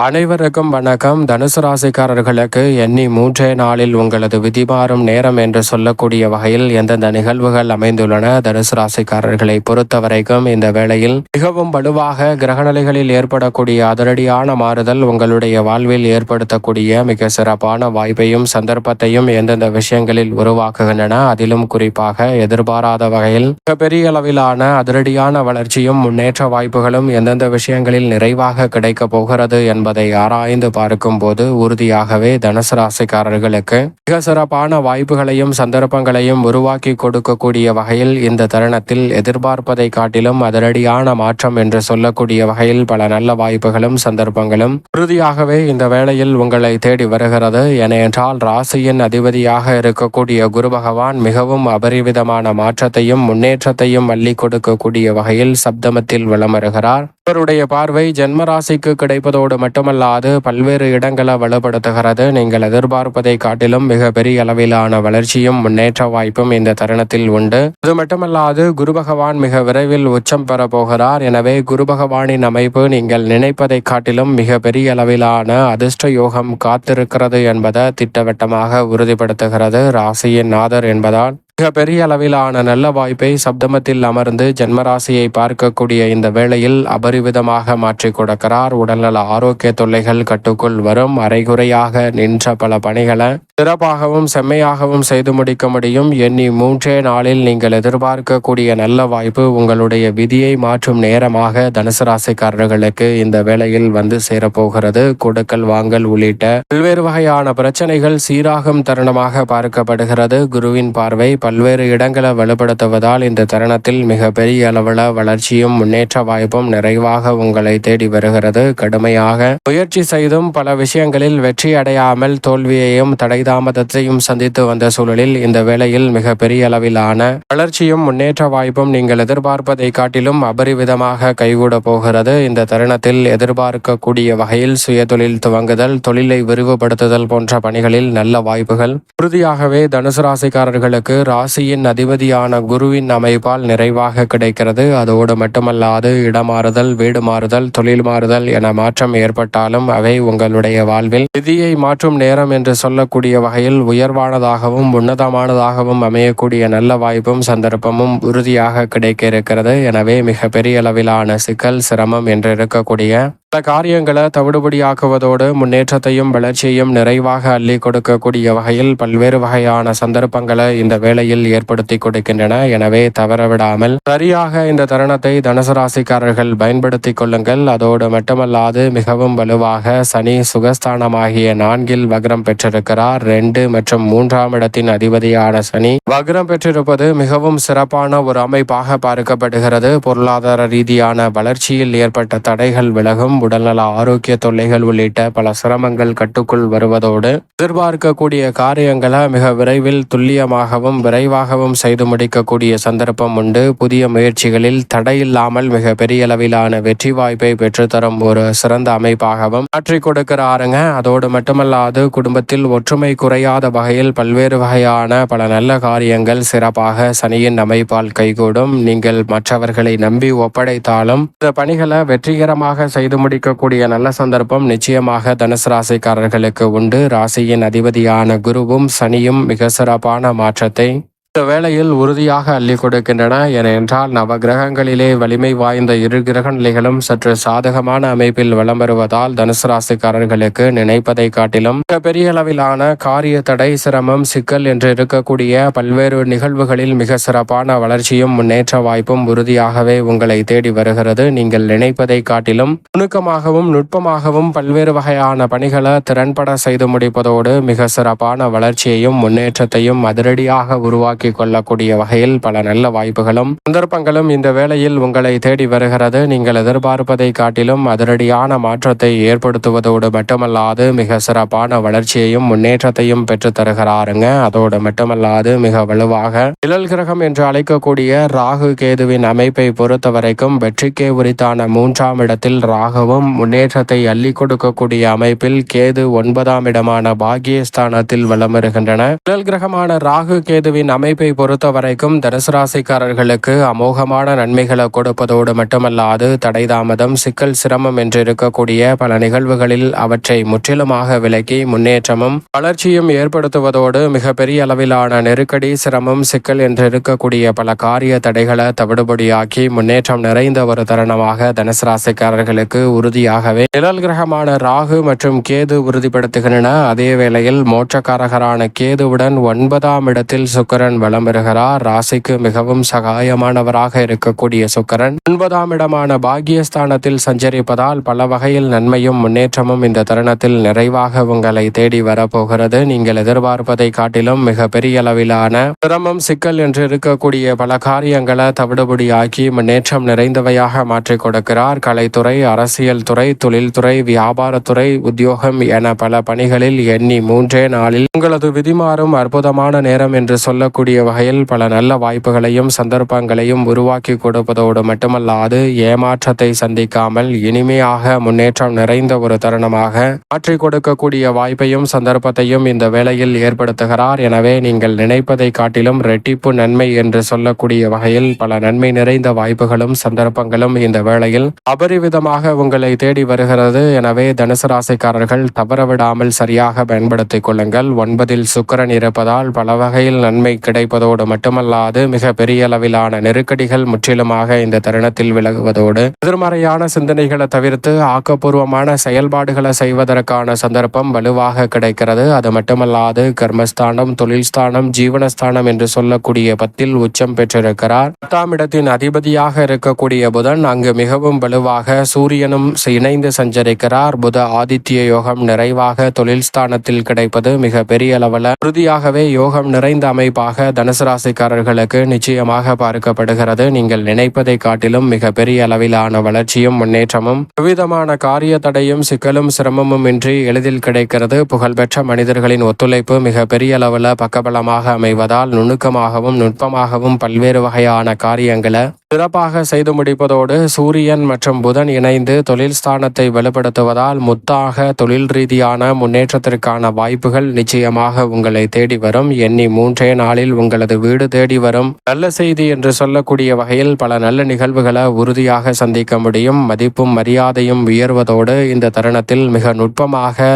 அனைவருக்கும் வணக்கம். தனுசு ராசிக்காரர்களுக்கு எண்ணி மூன்றே நாளில் உங்களது விதி மாறும் நேரம் என்று சொல்லக்கூடிய வகையில் எந்தெந்த நிகழ்வுகள் அமைந்துள்ளன. தனுசு ராசிக்காரர்களை பொறுத்தவரைக்கும் இந்த வேளையில் மிகவும் வலுவாக கிரகநிலைகளில் ஏற்படக்கூடிய அதிரடியான மாறுதல் உங்களுடைய வாழ்வில் ஏற்படுத்தக்கூடிய மிக சிறப்பான வாய்ப்பையும் சந்தர்ப்பத்தையும் எந்தெந்த விஷயங்களில் உருவாக்குகின்றன. அதிலும் குறிப்பாக எதிர்பாராத வகையில் மிகப்பெரிய அளவிலான அதிரடியான வளர்ச்சியும் முன்னேற்ற வாய்ப்புகளும் எந்தெந்த விஷயங்களில் நிறைவாக கிடைக்கப் போகிறது என்பதை ஆராய்ந்து பார்க்கும் போது உறுதியாகவே தனுசு ராசிக்காரர்களுக்கு மிக சிறப்பான வாய்ப்புகளையும் சந்தர்ப்பங்களையும் உருவாக்கி கொடுக்கக்கூடிய வகையில் இந்த தருணத்தில் எதிர்பார்ப்பதை காட்டிலும் அதிரடியான மாற்றம் என்று சொல்லக்கூடிய வகையில் பல நல்ல வாய்ப்புகளும் சந்தர்ப்பங்களும் உறுதியாகவே இந்த வேளையில் உங்களை தேடி வருகிறது. ஏனென்றால் ராசியின் அதிபதியாக இருக்கக்கூடிய குரு பகவான் மிகவும் அபரிவிதமான மாற்றத்தையும் முன்னேற்றத்தையும் அள்ளி கொடுக்கக்கூடிய வகையில் சப்தமத்தில் வலம் வருகிறார். அவருடைய பார்வை ஜென்ம ராசிக்கு கிடைப்பதோடு மட்டுமல்லாது பல்வேறு இடங்களை வலுப்படுத்துகிறது. நீங்கள் எதிர்பார்ப்பதை காட்டிலும் மிக பெரிய அளவிலான வளர்ச்சியும் முன்னேற்ற வாய்ப்பும் இந்த தருணத்தில் உண்டு. அது மட்டுமல்லாது குரு பகவான் மிக விரைவில் உச்சம் பெற போகிறார். எனவே குரு பகவானின் அமைப்பு நீங்கள் நினைப்பதை காட்டிலும் மிக பெரிய அளவிலான அதிர்ஷ்ட யோகம் காத்திருக்கிறது என்பதை திட்டவட்டமாக உறுதிப்படுத்துகிறது. ராசியின் நாதர் என்பதால் மிக பெரிய அளவிலான நல்ல வாய்ப்பை சப்தமத்தில் அமர்ந்து ஜென்மராசியை பார்க்கக்கூடிய இந்த வேளையில் அபரிவிதமாக மாற்றி கொடுக்கிறார். உடல்நல ஆரோக்கிய தொல்லைகள் கட்டுக்குள் வரும். அரைகுறையாக நின்ற பல பணிகளை சிறப்பாகவும் செம்மையாகவும் செய்து முடிக்க முடியும். எண்ணி மூன்றே நாளில் நீங்கள் எதிர்பார்க்கக்கூடிய நல்ல வாய்ப்பு உங்களுடைய விதியை மாற்றும் நேரமாக தனுசு ராசிக்காரர்களுக்கு இந்த வேளையில் வந்து சேரப்போகிறது. கொடுக்கல் வாங்கல் உள்ளிட்ட பல்வேறு வகையான பிரச்சனைகள் சீராகும் தருணமாக பார்க்கப்படுகிறது. குருவின் பார்வை பல்வேறு இடங்களை வலுப்படுத்துவதால் இந்த தருணத்தில் மிக பெரிய அளவில் வளர்ச்சியும் முன்னேற்ற வாய்ப்பும் நிறைவாக உங்களை தேடி வருகிறது. கடுமையாக முயற்சி செய்தும் பல விஷயங்களில் வெற்றி அடையாமல் தோல்வியையும் தடை தாமதத்தையும் சந்தித்து வந்த சூழலில் இந்த வேளையில் மிக பெரிய அளவிலான வளர்ச்சியும் முன்னேற்ற வாய்ப்பும் நீங்கள் எதிர்பார்ப்பதை காட்டிலும் அபரிவிதமாக கைகூட போகிறது. இந்த தருணத்தில் எதிர்பார்க்கக்கூடிய வகையில் சுயதொழில் துவங்குதல், தொழிலை விரிவுபடுத்துதல் போன்ற பணிகளில் நல்ல வாய்ப்புகள் உறுதியாகவே தனுசு ராசிக்காரர்களுக்கு ராசியின் அதிபதியான குருவின் அமைப்பால் நிறைவாக கிடைக்கிறது. அதோடு மட்டுமல்லாது இடமாறுதல், வீடு மாறுதல், தொழில் மாறுதல் என மாற்றம் ஏற்பட்டாலும் அவை உங்களுடைய வாழ்வில் விதியை மாற்றும் நேரம் என்று சொல்லக்கூடிய வகையில் உயர்வானதாகவும் உன்னதமானதாகவும் அமையக்கூடிய நல்ல வாய்ப்பும் சந்தர்ப்பமும் உறுதியாக கிடைக்க இருக்கிறது. எனவே மிக பெரிய அளவிலான சிக்கல், சிரமம் என்று இருக்கக்கூடிய பல காரியங்களை தவிடுபடியாக்குவதோடு முன்னேற்றத்தையும் வளர்ச்சியையும் நிறைவாக அள்ளி கொடுக்கக்கூடிய வகையில் பல்வேறு வகையான சந்தர்ப்பங்களை இந்த வேளையில் ஏற்படுத்தி கொடுக்கின்றன. எனவே தவறவிடாமல் சரியாக இந்த தருணத்தை தனுசு ராசிக்காரர்கள் பயன்படுத்தி கொள்ளுங்கள். அதோடு மட்டுமல்லாது மிகவும் வலுவாக சனி சுகஸ்தானமாகிய 4 வக்ரம் பெற்றிருக்கிறார். 2 மற்றும் 3ஆம் இடத்தின் அதிபதியான சனி வக்ரம் பெற்றிருப்பது மிகவும் சிறப்பான ஒரு அமைப்பாக பார்க்கப்படுகிறது. பொருளாதார ரீதியான வளர்ச்சியில் ஏற்பட்ட தடைகள் விலகும். உடல்நல ஆரோக்கிய தொல்லைகள் உள்ளிட்ட பல சிரமங்கள் கட்டுக்குள் வருவதோடு எதிர்பார்க்கக்கூடிய காரியங்களை மிக விரைவில் துல்லியமாகவும் விரைவாகவும் செய்து முடிக்கக்கூடிய சந்தர்ப்பம் உண்டு. புதிய முயற்சிகளில் தடையில்லாமல் மிக பெரிய அளவிலான வெற்றி வாய்ப்பை பெற்றுத்தரும் ஒரு சிறந்த அமைப்பாகவும் மாற்றி கொடுக்கிறாருங்க. அதோடு மட்டுமல்லாது குடும்பத்தில் ஒற்றுமை குறையாத வகையில் பல்வேறு வகையான பல நல்ல காரியங்கள் சிறப்பாக சனியின் அமைப்பால் கைகூடும். நீங்கள் மற்றவர்களை நம்பி ஒப்படைத்தாலும் இந்த பணிகளை வெற்றிகரமாக செய்து முடிக்கக்கூடிய நல்ல சந்தர்ப்பம் நிச்சயமாக தனுசு ராசிக்காரர்களுக்கு உண்டு. ராசியின் அதிபதியான குருவும் சனியும் மிக சிறப்பான மாற்றத்தை இந்த வேளையில் உறுதியாக அள்ளி கொடுக்கின்றன. ஏனென்றால் நவ கிரகங்களிலே வலிமை வாய்ந்த இரு கிரக நிலைகளும் சற்று சாதகமான அமைப்பில் வலம் வருவதால் தனுசு ராசிக்காரர்களுக்கு நினைப்பதை காட்டிலும் பெரிய அளவிலான காரிய தடை, சிரமம், சிக்கல் என்று இருக்கக்கூடிய பல்வேறு நிகழ்வுகளில் மிக சிறப்பான வளர்ச்சியும் முன்னேற்ற வாய்ப்பும் உறுதியாகவே உங்களை தேடி வருகிறது. நீங்கள் நினைப்பதை காட்டிலும் நுணுக்கமாகவும் நுட்பமாகவும் பல்வேறு வகையான பணிகளை திறன்பட செய்து முடிப்பதோடு மிக சிறப்பான வளர்ச்சியையும் முன்னேற்றத்தையும் அதிரடியாக உருவாக்கி கொள்ளக்கூடிய வகையில் பல நல்ல வாய்ப்புகளும் சந்தர்ப்பங்களும் இந்த வேளையில் உங்களை தேடி வருகிறது. நீங்கள் எதிர்பார்ப்பதை காட்டிலும் அதிரடியான மாற்றத்தை ஏற்படுத்துவதோடு மட்டுமல்லாது மிக சிறப்பான வளர்ச்சியையும் முன்னேற்றத்தையும் பெற்று தருகிறாருங்க. அதோடு மட்டுமல்லாது மிக வலுவாக நிழல் கிரகம் என்று அழைக்கக்கூடிய ராகு கேதுவின் அமைப்பை பொறுத்த வரைக்கும் வெற்றிக்கே உரித்தான 3ஆம் இடத்தில் ராகுவும் முன்னேற்றத்தை அள்ளி கொடுக்கக்கூடிய அமைப்பில் கேது 9ஆம் இடமான பாக்கியஸ்தானத்தில் வலம் வருகின்றன. நிழல் கிரகமான ராகு கேதுவின் அமைப்பு அமைப்பை பொறுத்த வரைக்கும் தனுசு ராசிக்காரர்களுக்கு அமோகமான நன்மைகளை கொடுப்பதோடு மட்டுமல்லாது தடை தாமதம், சிக்கல், சிரமம் என்று இருக்கக்கூடிய பல நிகழ்வுகளில் அவற்றை முற்றிலுமாக விலக்கி முன்னேற்றமும் வளர்ச்சியும் ஏற்படுத்துவதோடு மிகப்பெரிய அளவிலான நெருக்கடி, சிரமம், சிக்கல் என்று இருக்கக்கூடிய பல காரிய தடைகளை தவிடுபடியாக்கி முன்னேற்றம் நிறைந்த ஒரு தருணமாக தனுசு ராசிக்காரர்களுக்கு உறுதியாகவே நிழல் கிரகமான ராகு மற்றும் கேது உறுதிப்படுத்துகின்றன. அதே வேளையில் மோட்சக்காரகரான கேதுவுடன் 9ஆம் இடத்தில் சுக்கிரன் வலம் பெறுகிறார். ராசிக்கு மிகவும் சகாயமானவராக இருக்கக்கூடிய சுக்கிரன் 9ஆம் இடமான பாக்கியஸ்தானத்தில் சஞ்சரிப்பதால் பல வகையில் நன்மையும் முன்னேற்றமும் இந்த தருணத்தில் நிறைவாக உங்களை தேடி வரப்போகிறது. நீங்கள் எதிர்பார்ப்பதை காட்டிலும் மிக பெரிய அளவிலான சிரமம், சிக்கல் என்று இருக்கக்கூடிய பல காரியங்களை தவிடுபடியாக்கி முன்னேற்றம் நிறைந்தவையாக மாற்றிக் கொடுக்கிறார். கலைத்துறை, அரசியல் துறை, தொழில்துறை, வியாபாரத்துறை, உத்தியோகம் என பல பணிகளில் எண்ணி 3 நாளில் உங்களது விதிமாறும் அற்புதமான நேரம் என்று சொல்லக்கூடிய வகையில் பல நல்ல வாய்ப்புகளையும் சந்தர்ப்பங்களையும் உருவாக்கி கொடுப்பதோடு மட்டுமல்லாது ஏமாற்றத்தை சந்திக்காமல் இனிமையாக முன்னேற்றம் நிறைந்த ஒரு தருணமாக மாற்றிக் கொடுக்கக்கூடிய வாய்ப்பையும் சந்தர்ப்பத்தையும் இந்த வேளையில் ஏற்படுத்துகிறார். எனவே நீங்கள் நினைப்பதை காட்டிலும் ரெட்டிப்பு நன்மை என்று சொல்லக்கூடிய வகையில் பல நன்மை நிறைந்த வாய்ப்புகளும் சந்தர்ப்பங்களும் இந்த வேளையில் அபரிவிதமாக உங்களை தேடி வருகிறது. எனவே தனுசு ராசிக்காரர்கள் தவறவிடாமல் சரியாக பயன்படுத்திக் கொள்ளுங்கள். 9இல் சுக்கிரன் இருப்பதால் பல வகையில் நன்மை கிடைப்பதோடு மட்டுமல்லாது மிக பெரிய அளவிலான நெருக்கடிகள் முற்றிலுமாக இந்த தருணத்தில் விலகுவதோடு எதிர்மறையான சிந்தனைகளை தவிர்த்து ஆக்கப்பூர்வமான செயல்பாடுகளை செய்வதற்கான சந்தர்ப்பம் வலுவாக கிடைக்கிறது. அது மட்டுமல்லாது கர்மஸ்தானம், தொழில்ஸ்தானம், ஜீவனஸ்தானம் என்று சொல்லக்கூடிய 10இல் உச்சம் பெற்றிருக்கிறார். 10ஆம் இடத்தின் அதிபதியாக இருக்கக்கூடிய புதன் அங்கு மிகவும் வலுவாக சூரியனும் இணைந்து சஞ்சரிக்கிறார். புத ஆதித்ய யோகம் நிறைவாக தொழில் ஸ்தானத்தில் கிடைப்பது மிக பெரிய அளவில் உறுதியாகவே யோகம் நிறைந்த அமைப்பாக தனுசு ராசிக்காரர்களுக்கு நிச்சயமாக பார்க்கப்படுகிறது. நீங்கள் நினைப்பதை காட்டிலும் மிக பெரிய அளவிலான வளர்ச்சியும் முன்னேற்றமும் விதமான காரிய தடையும் சிக்கலும் சிரமமும் இன்றி எளிதில் கிடைக்கிறது. புகழ்பெற்ற மனிதர்களின் ஒத்துழைப்பு மிக பெரிய அளவில் பக்கபலமாக அமைவதால் நுணுக்கமாகவும் நுட்பமாகவும் பல்வேறு வகையான காரியங்களை சிறப்பாக செய்து முடிப்பதோடு சூரியன் மற்றும் புதன் இணைந்து தொழில் ஸ்தானத்தை வலுப்படுத்துவதால் முத்தாக தொழில் ரீதியான முன்னேற்றத்திற்கான வாய்ப்புகள் நிச்சயமாக உங்களை தேடி வரும். எண்ணி 3 நாளில் உங்களது வீடு தேடி வரும் நல்ல செய்தி என்று சொல்லக்கூடிய வகையில் பல நல்ல நிகழ்வுகளை உறுதியாக சந்திக்க முடியும். மதிப்பும் மரியாதையும் உயர்வதோடு இந்த தருணத்தில் மிக நுட்பமாக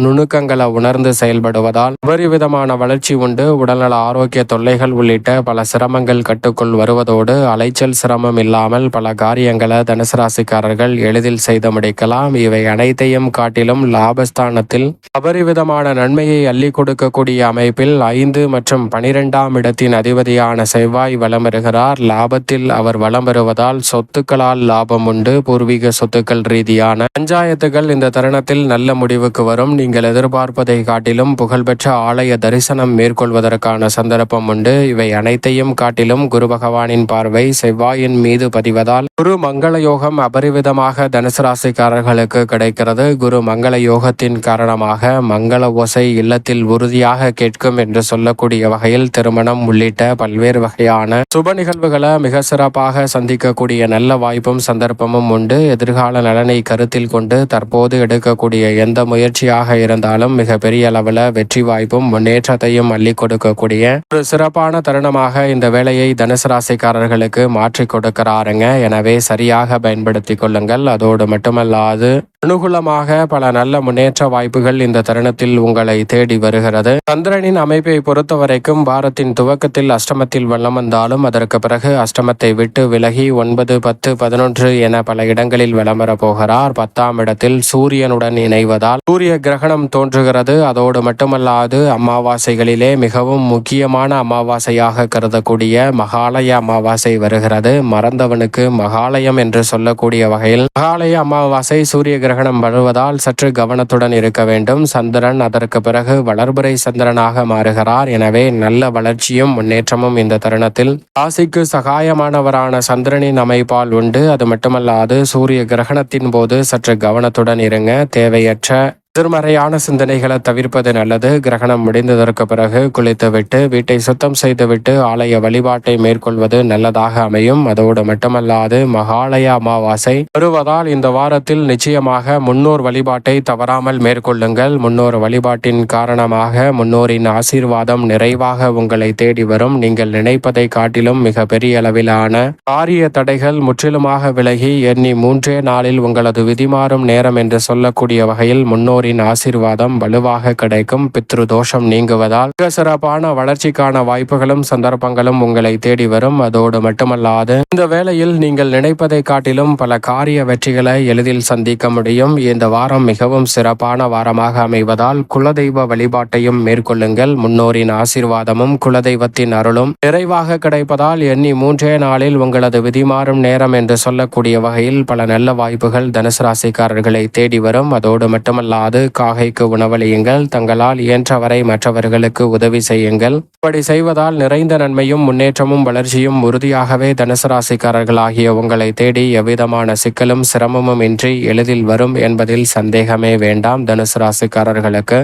நுணுக்கங்களை உணர்ந்து செயல்படுவதால் விதமான வளர்ச்சி உண்டு. உடல்நல ஆரோக்கிய தொல்லைகள் உள்ளிட்ட பல சிரமங்கள் கட்டுக்குள் வருவதோடு அலைச்சல் சிரமம் இல்லாமல் பல காரியங்களை தனுசு ராசிக்காரர்கள் எளிதில் செய்து முடிக்கலாம். இவை அனைத்தையும் காட்டிலும் லாபஸ்தானத்தில் அபரிவிதமான நன்மையை அள்ளி கொடுக்கக்கூடிய அமைப்பில் 5 மற்றும் 12ஆம் இடத்தின் அதிபதியான செவ்வாய் வலம் வருகிறார். லாபத்தில் அவர் வலம் வருவதால் சொத்துக்களால் லாபம் உண்டு. பூர்வீக சொத்துக்கள் ரீதியான பஞ்சாயத்துகள் இந்த தருணத்தில் நல்ல முடிவுக்கு வரும். நீங்கள் எதிர்பார்ப்பதை காட்டிலும் புகழ்பெற்ற ஆலய தரிசனம் மேற்கொள்வதற்கான சந்தர்ப்பம் உண்டு. இவை அனைத்தையும் காட்டிலும் குரு பகவானின் பார்வை செவ்வாயின் மீது பதிவதால் குரு மங்கள யோகம் அபரிவிதமாக தனுசு ராசிக்காரர்களுக்கு கிடைக்கிறது. குரு மங்கள யோகத்தின் காரணமாக மங்கள ஓசை இல்லத்தில் உறுதியாக கேட்கும் என்று சொல்லக்கூடிய வகையில் திருமணம் உள்ளிட்ட பல்வேறு வகையான சுப நிகழ்வுகளை மிக சிறப்பாக சந்திக்கக்கூடிய நல்ல வாய்ப்பும் சந்தர்ப்பமும் உண்டு. எதிர்கால நலனை கருத்தில் கொண்டு தற்போது எடுக்கக்கூடிய எந்த முயற்சியாக இருந்தாலும் மிக பெரிய அளவில் வெற்றி வாய்ப்பும் முன்னேற்றத்தையும் அள்ளி கொடுக்கக்கூடிய ஒரு சிறப்பான தருணமாக இந்த வேலையை தனுசு ராசிக்காரர்களுக்கு மாற்றி கொடுக்கிறாருங்க. எனவே சரியாக பயன்படுத்தி கொள்ளுங்கள். அதோடு மட்டுமல்லாது அனுகூலமாக பல நல்ல முன்னேற்ற வாய்ப்புகள் இந்த தருணத்தில் உங்களை தேடி வருகிறது. சந்திரனின் அமைப்பை பொறுத்த வரைக்கும் வாரத்தின் துவக்கத்தில் அஷ்டமத்தில் வல்லம் வந்தாலும் அதற்கு பிறகு அஷ்டமத்தை விட்டு விலகி 9, 10, 11 என பல இடங்களில் வலம் வர போகிறார். 10ஆம் இடத்தில் சூரியனுடன் இணைவதால் சூரிய கிரகணம் தோன்றுகிறது. அதோடு மட்டுமல்லாது அமாவாசைகளிலே மிகவும் முக்கியமான அமாவாசையாக கருதக்கூடிய மகாலய அமாவாசை வருகிறது. மறந்தவனுக்கு மகாலயம் என்று சொல்லக்கூடிய வகையில் மகாலய அமாவாசை சூரிய கிரகணம் வருவதால் சற்று கவனத்துடன் இருக்க வேண்டும். சந்திரன் அதற்கு பிறகு வளர்பிறை சந்திரனாக மாறுகிறார். எனவே நல்ல வளர்ச்சியும் முன்னேற்றமும் இந்த தருணத்தில் ராசிக்கு சகாயமானவரான சந்திரனின் அமைப்பால் உண்டு. அது மட்டுமல்லாது சூரிய கிரகணத்தின் போது சற்று கவனத்துடன் இருங்க. தேவையற்ற எதிர்மறையான சிந்தனைகளை தவிர்ப்பது நல்லது. கிரகணம் முடிந்ததற்கு பிறகு குளித்துவிட்டு வீட்டை சுத்தம் செய்துவிட்டு ஆலய வழிபாட்டை மேற்கொள்வது நல்லதாக அமையும். அதோடு மட்டுமல்லாது மகாலய அமாவாசை வருவதால் இந்த வாரத்தில் நிச்சயமாக முன்னோர் வழிபாட்டை தவறாமல் மேற்கொள்ளுங்கள். முன்னோர் வழிபாட்டின் காரணமாக முன்னோரின் ஆசீர்வாதம் நிறைவாக உங்களை தேடி வரும். நீங்கள் நினைப்பதை காட்டிலும் மிக பெரிய அளவிலான காரிய தடைகள் முற்றிலுமாக விலகி எண்ணி 3 நாளில் உங்களது விதிமாறும் நேரம் என்று சொல்லக்கூடிய வகையில் முன்னோரின் ஆசீர்வாதம் வலுவாக கிடைக்கும். பித்ரு தோஷம் நீங்குவதால் மிக சிறப்பான வளர்ச்சிக்கான வாய்ப்புகளும் சந்தர்ப்பங்களும் உங்களை தேடி வரும். அதோடு மட்டுமல்லாது இந்த வேளையில் நீங்கள் நினைப்பதை காட்டிலும் பல காரிய வெற்றிகளை எளிதில் சந்திக்க முடியும். இந்த வாரம் மிகவும் சிறப்பான வாரமாக அமைவதால் குலதெய்வ வழிபாட்டையும் மேற்கொள்ளுங்கள். முன்னோரின் ஆசீர்வாதமும் குலதெய்வத்தின் அருளும் நிறைவாக கிடைப்பதால் எண்ணி 3 நாளில் உங்களது விதிமாறும் நேரம் என்று சொல்லக்கூடிய வகையில் பல நல்ல வாய்ப்புகள் தனுசு ராசிக்காரர்களை தேடி வரும். அதோடு மட்டுமல்லாது காகைக்கு உணவளியுங்கள். தங்களால் இயன்றவரை மற்றவர்களுக்கு உதவி செய்யுங்கள். இப்படி செய்வதால் நிறைந்த நன்மையும் முன்னேற்றமும் வளர்ச்சியும் உறுதியாகவே தனுசு ராசிக்காரர்களாகிய உங்களை தேடி எவ்விதமான சிக்கலும் சிரமமும் இன்றி எளிதில் வரும் என்பதில் சந்தேகமே வேண்டாம். தனுசு ராசிக்காரர்களுக்கு